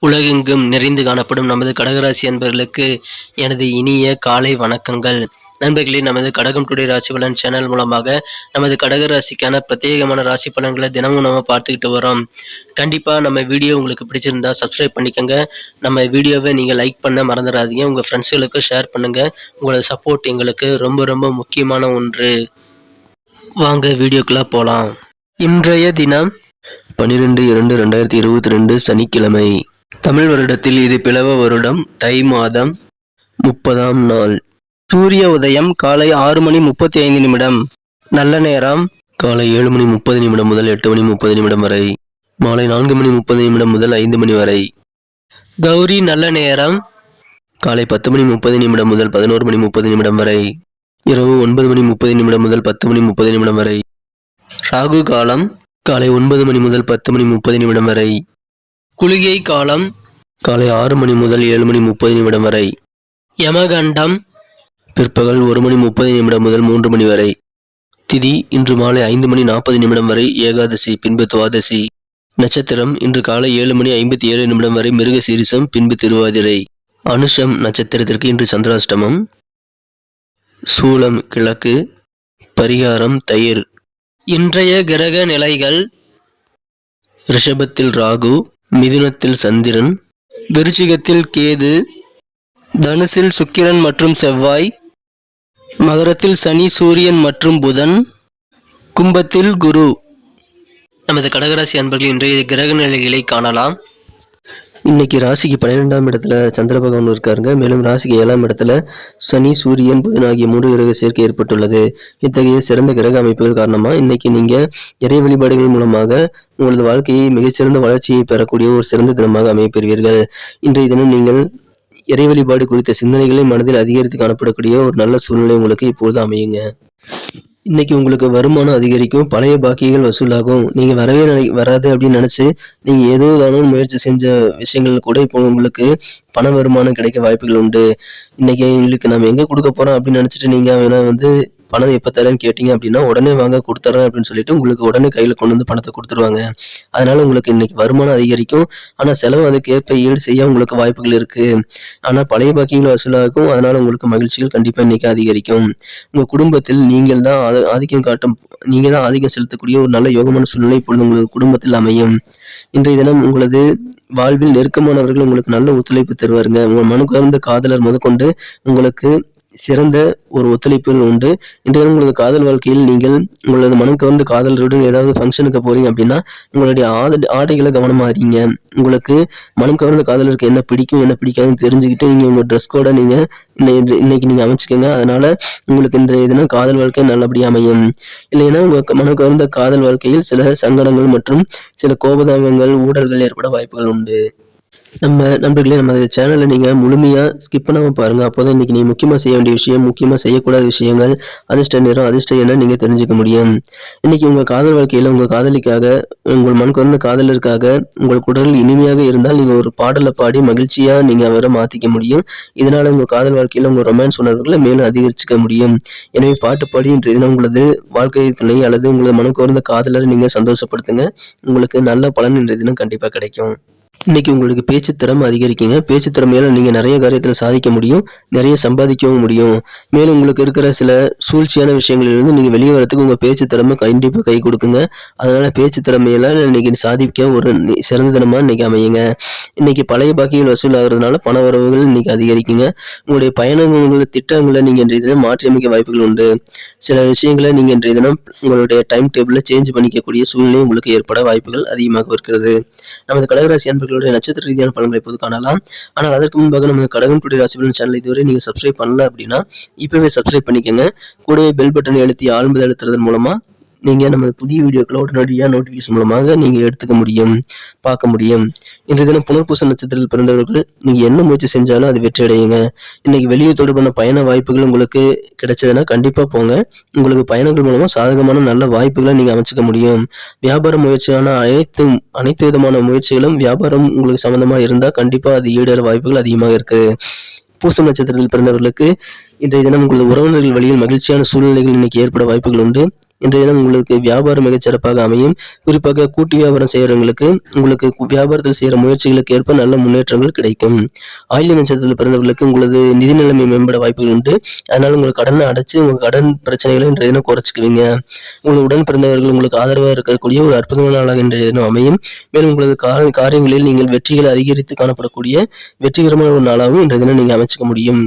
உலகெங்கும் நிறைந்து காணப்படும் நமது கடகராசி அன்பர்களுக்கு எனது இனிய காலை வணக்கங்கள். நண்பர்களே, நமது கடகம் டுடே ராசி பலன் சேனல் மூலமாக நமது கடகராசிக்கான பிரத்யேகமான ராசி பலன்களை தினமும் நம்ம பார்த்துக்கிட்டு வரோம். கண்டிப்பா நம்ம வீடியோ உங்களுக்கு பிடிச்சிருந்தா சப்ஸ்கிரைப் பண்ணிக்கோங்க. நம்ம வீடியோவை நீங்க லைக் பண்ண மறந்துடாதீங்க. உங்க ஃப்ரெண்ட்ஸ்களுக்கு ஷேர் பண்ணுங்க. உங்களோட சப்போர்ட் எங்களுக்கு ரொம்ப ரொம்ப முக்கியமான ஒன்று. வாங்க வீடியோக்குள்ள போலாம். இன்றைய தினம் 12/2/2022 சனிக்கிழமை. தமிழ் வருடத்தில் இது பிளவ வருடம், தை மாதம் 30ஆம் நாள். சூரிய உதயம் காலை 6:35 நல்ல நேரம் காலை 7:30 முதல் 8:30 வரை, மாலை 4:30 முதல் 5 மணி வரை. கௌரி நல்ல நேரம் காலை 10:30 முதல் 11:30 வரை, இரவு 9:30 முதல் 10:30 வரை. ராகு காலம் காலை 9 மணி முதல் 10:30 வரை. குளிகை காலம் காலை 6 மணி முதல் 7:30 வரை. யமகண்டம் பிற்பகல் 1:30 முதல் 3 மணி வரை. திதி இன்று மாலை 5:40 வரை ஏகாதசி, பின்பு துவாதசி. நட்சத்திரம் இன்று காலை 7:57 வரை மிருக சீரிசம், பின்பு திருவாதிரை. அனுஷம் நட்சத்திரத்திற்கு இன்று சந்திராஷ்டமம். சூலம் கிழக்கு. பரிகாரம் தயிர். இன்றைய கிரக நிலைகள்: ரிஷபத்தில் ராகு, மிதுனத்தில் சந்திரன், விருச்சிகத்தில் கேது, தனுசில் சுக்கிரன் மற்றும் செவ்வாய், மகரத்தில் சனி, சூரியன் மற்றும் புதன், கும்பத்தில் குரு. நமது கடகராசி அன்பர்கள் இன்றைய கிரக நிலைகளை காணலாம். இன்னைக்கு ராசிக்கு 12ஆம் இடத்துல சந்திர பகவான் இருக்காருங்க. மேலும் ராசிக்கு 7ஆம் இடத்துல சனி, சூரியன், புதன் ஆகிய 3 கிரக சேர்க்கை ஏற்பட்டுள்ளது. இத்தகைய சிறந்த கிரக அமைப்புகள் காரணமா இன்னைக்கு நீங்க இறை வழிபாடுகள் மூலமாக உங்களது வாழ்க்கையை மிகச்சிறந்த வளர்ச்சியை பெறக்கூடிய ஒரு சிறந்த தினமாக அமைப்பெறுவீர்கள். இன்றைய தினம் நீங்கள் இறை வழிபாடு குறித்த சிந்தனைகளை மனதில் அதிகரித்து காணப்படக்கூடிய ஒரு நல்ல சூழ்நிலை உங்களுக்கு இப்பொழுது அமையுங்க. இன்னைக்கு உங்களுக்கு வருமானம் அதிகரிக்கும், பழைய பாக்கிகள் வசூலாகும். நீங்க வராது அப்படின்னு நினைச்சு நீங்க ஏதோ தானும் முயற்சி செஞ்ச விஷயங்கள் கூட இப்போ உங்களுக்கு பண வருமானம் கிடைக்க வாய்ப்புகள் உண்டு. இன்னைக்கு எங்களுக்கு நம்ம எங்க கொடுக்க போறோம் அப்படின்னு நினைச்சிட்டு நீங்க வேணா பணம் எப்போ தரேன்னு கேட்டீங்க அப்படின்னா உடனே வாங்க கொடுத்துறேன் அப்படின்னு சொல்லிட்டு உங்களுக்கு உடனே கையில் கொண்டு வந்து பணத்தை கொடுத்துருவாங்க. அதனால உங்களுக்கு இன்னைக்கு வருமானம் அதிகரிக்கும். ஆனால் செலவு அதுக்கேற்ப ஈடு செய்ய உங்களுக்கு வாய்ப்புகள் இருக்கு. ஆனால் பழைய பாக்கிகள் வசூலாகும். அதனால உங்களுக்கு மகிழ்ச்சிகள் கண்டிப்பாக இன்னைக்கு அதிகரிக்கும். உங்கள் குடும்பத்தில் நீங்கள் தான் ஆதிக்கம் செலுத்தக்கூடிய ஒரு நல்ல யோகமான சூழ்நிலை இப்பொழுது உங்களது குடும்பத்தில் அமையும். இன்றைய தினம் உங்களது வாழ்வில் நெருக்கமானவர்கள் உங்களுக்கு நல்ல ஒத்துழைப்பு தருவாருங்க. உங்கள் மனுக்குறந்த காதலர் முதற்கொண்டு உங்களுக்கு சிறந்த ஒரு ஒத்துழைப்புகள் உண்டு. இன்றைய உங்களது காதல் வாழ்க்கையில் நீங்கள் உங்களது மனம் கவர்ந்த காதலருடன் ஏதாவது ஃபங்க்ஷனுக்கு போறீங்க அப்படின்னா உங்களுடைய ஆடைகளை கவனமா அறிங்க. உங்களுக்கு மனம் கவர்ந்த காதலருக்கு என்ன பிடிக்கும் என்ன பிடிக்காதுன்னு தெரிஞ்சுக்கிட்டு நீங்க உங்க ட்ரெஸ் கோட நீங்க இன்னைக்கு நீங்க அமைச்சுக்கோங்க. அதனால உங்களுக்கு இன்றைய தினம் காதல் வாழ்க்கை நல்லபடியா அமையும். இல்லைன்னா உங்க மனம் கவர்ந்த காதல் வாழ்க்கையில் சில சங்கடங்கள் மற்றும் சில கோபதாபங்கள், ஊழல்கள் ஏற்பட வாய்ப்புகள் உண்டு. நம்ம நண்பர்களே, நம்ம சேனலை நீங்க முழுமையா ஸ்கிப் பண்ணாம பாருங்க. அப்போதான் இன்னைக்கு நீங்க முக்கியமா செய்ய வேண்டிய விஷயம், முக்கியமா செய்யக்கூடாத விஷயங்கள், அதிர்ஷ்ட நிறம், அதிர்ஷ்ட என்ன நீங்க தெரிஞ்சுக்க முடியும். இன்னைக்கு உங்க காதல் வாழ்க்கையில உங்க காதலிக்காக, உங்கள் மண் குறைந்த காதலருக்காக உங்கள் குரல் இனிமையாக இருந்தால் நீங்க ஒரு பாடலை பாடி மகிழ்ச்சியா நீங்க அவரை மாத்திக்க முடியும். இதனால உங்க காதல் வாழ்க்கையில உங்க ரொமான்ஸ் உணர்வுகளை மேலும் அதிகரிச்சுக்க முடியும். எனவே பாட்டு பாடி இன்றைய தினம் உங்களது வாழ்க்கை துணை அல்லது உங்களது மனம் கவர்ந்த காதலரை நீங்க சந்தோஷப்படுத்துங்க. உங்களுக்கு நல்ல பலன் இன்றைய தினம் கண்டிப்பா கிடைக்கும். இன்னைக்கு உங்களுக்கு பேச்சு திறமை அதிகரிக்குங்க. பேச்சு திறமையால நீங்க நிறைய காரியத்தில் சாதிக்க முடியும், நிறைய சம்பாதிக்கவும் முடியும். மேலும் உங்களுக்கு இருக்கிற சில சூழ்ச்சியான விஷயங்களிலிருந்து நீங்க வெளியே வரதுக்கு உங்க பேச்சு திறமை கண்டிப்பா கை கொடுக்குங்க. அதனால பேச்சு திறமையில இன்னைக்கு சாதிக்க ஒரு சிறந்த தினமா இன்னைக்கு அமையுங்க. இன்னைக்கு பழைய பாக்கிகள் வசூல் ஆகுறதுனால பண வரவுகள் இன்னைக்கு அதிகரிக்குங்க. உங்களுடைய பயணங்கள திட்டங்களை நீங்க இன்றைய தினம் மாற்றி அமைக்க வாய்ப்புகள் உண்டு. சில விஷயங்களை நீங்க இன்றைய தினம் உங்களுடைய டைம் டேபிள்ல சேஞ்ச் பண்ணிக்கக்கூடிய சூழ்நிலை உங்களுக்கு ஏற்பட வாய்ப்புகள் அதிகமாக இருக்கிறது. நமது கடகராசி அன்பர்களுடைய நட்சத்திர ரீதியான பலன்களை இப்போது காணலாம். ஆனால் அதற்கு முன்பாக நம்ம கடகம் டுடே ராசி பலன் சேனல் இதுவரை நீங்க சப்ஸ்கிரைப் பண்ணல அப்படின்னா இப்பவே சப்ஸ்கிரைப் பண்ணிக்கோங்க. கூடவே பெல் பட்டனை அழுத்தி ஆழ்ந்து அழுத்துறதன் மூலமா நீங்க நம்ம புதிய வீடியோக்களை உடனடியாக நோட்டிபிகேஷன் மூலமாக நீங்க எடுத்துக்க முடியும், பார்க்க முடியும். இன்றைய தினம் புனர்பூச நட்சத்திரத்தில் பிறந்தவர்கள் நீங்க என்ன முயற்சி செஞ்சாலும் அது வெற்றி அடையுங்க. இன்னைக்கு வெளியே தொடர்பான பயண வாய்ப்புகள் உங்களுக்கு கிடைச்சதுன்னா கண்டிப்பா போங்க. உங்களுக்கு பயணங்கள் மூலமா சாதகமான நல்ல வாய்ப்புகளை நீங்க அமைச்சுக்க முடியும். வியாபார முயற்சியான அனைத்து விதமான முயற்சிகளும் வியாபாரம் உங்களுக்கு சம்பந்தமா இருந்தா கண்டிப்பா அது ஈடேற வாய்ப்புகள் அதிகமாக இருக்கு. பூசம் நட்சத்திரத்தில் பிறந்தவர்களுக்கு இன்றைய தினம் உங்களது உறவினர்கள் வழியில் மகிழ்ச்சியான சூழ்நிலைகள் இன்னைக்கு ஏற்பட வாய்ப்புகள் உண்டு. இன்றைய தினம் உங்களுக்கு வியாபாரம் மிகச்சிறப்பாக அமையும். குறிப்பாக கூட்டு வியாபாரம் செய்யறவங்களுக்கு உங்களுக்கு வியாபாரத்தில் செய்யற முயற்சிகளுக்கு ஏற்ப நல்ல முன்னேற்றங்கள் கிடைக்கும். ஆயில்ய நட்சத்திரத்தில் பிறந்தவர்களுக்கு உங்களது நிதி நிலைமை மேம்பட வாய்ப்புகள் உண்டு. அதனால உங்களுக்கு கடனை அடைச்சு உங்க கடன் பிரச்சனைகளை இன்றைய தினம் குறைச்சிக்குவீங்க. உங்கள் உடன் பிறந்தவர்கள் உங்களுக்கு ஆதரவாக இருக்கக்கூடிய ஒரு அற்புதமான நாளாக இன்றைய தினம் அமையும். மேலும் உங்களது காரியங்களில் நீங்கள் வெற்றிகளை அதிகரித்து காணப்படக்கூடிய வெற்றிகரமான ஒரு நாளாகவும் இன்றைய தினம் நீங்க அமைச்சுக்க முடியும்.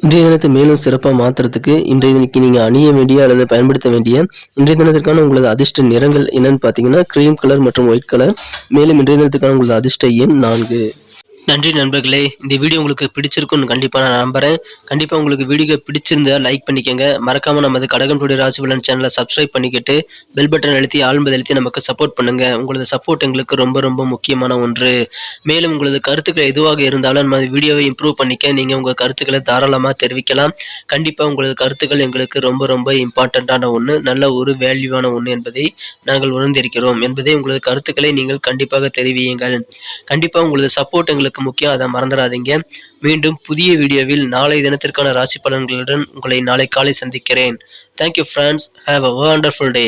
இன்றைய தினத்தை மேலும் சிறப்பாக மாற்றுறதுக்கு இன்றைய தினக்கு நீங்கள் அணிய வேண்டிய அல்லது பயன்படுத்த வேண்டிய இன்றைய தினத்திற்கான உங்களது அதிர்ஷ்ட நிறங்கள் என்னன்னு பார்த்தீங்கன்னா கிரீம் கலர் மற்றும் ஒயிட் கலர். மேலும் இன்றைய தினத்துக்கான உங்களது அதிர்ஷ்ட எண் 4. நன்றி நண்பர்களே. இந்த வீடியோ உங்களுக்கு பிடிச்சிருக்குன்னு கண்டிப்பாக நான் நம்புறேன். கண்டிப்பாக உங்களுக்கு வீடியோ பிடிச்சிருந்தா லைக் பண்ணிக்கோங்க. மறக்காம நமது கடகம் டுடே ராசி பலன் சேனலை சப்ஸ்கிரைப் பண்ணிக்கிட்டு பெல் பட்டன் அழுத்தி ஆல்பது அழுத்தி நமக்கு சப்போர்ட் பண்ணுங்க. உங்களது சப்போர்ட் எங்களுக்கு ரொம்ப ரொம்ப முக்கியமான ஒன்று. மேலும் உங்களது கருத்துக்கள் எதுவாக இருந்தாலும் நம்ம வீடியோவை இம்ப்ரூவ் பண்ணிக்க நீங்கள் உங்கள் கருத்துக்களை தாராளமாக தெரிவிக்கலாம். கண்டிப்பாக உங்களது கருத்துக்கள் எங்களுக்கு ரொம்ப ரொம்ப இம்பார்ட்டண்ட்டான ஒன்று, நல்ல ஒரு வேல்யூவான ஒன்று என்பதை நாங்கள் உணர்ந்திருக்கிறோம் என்பதை உங்களது கருத்துக்களை நீங்கள் கண்டிப்பாக தெரிவியுங்கள். கண்டிப்பாக உங்களது சப்போர்ட் எங்களுக்கு முக்கியம், அதை மறந்துடாதீங்க. மீண்டும் புதிய வீடியோவில் நாளை தினத்திற்கான ராசி பலன்களுடன் உங்களை நாளை காலை சந்திக்கிறேன். Thank you friends. Have a wonderful day.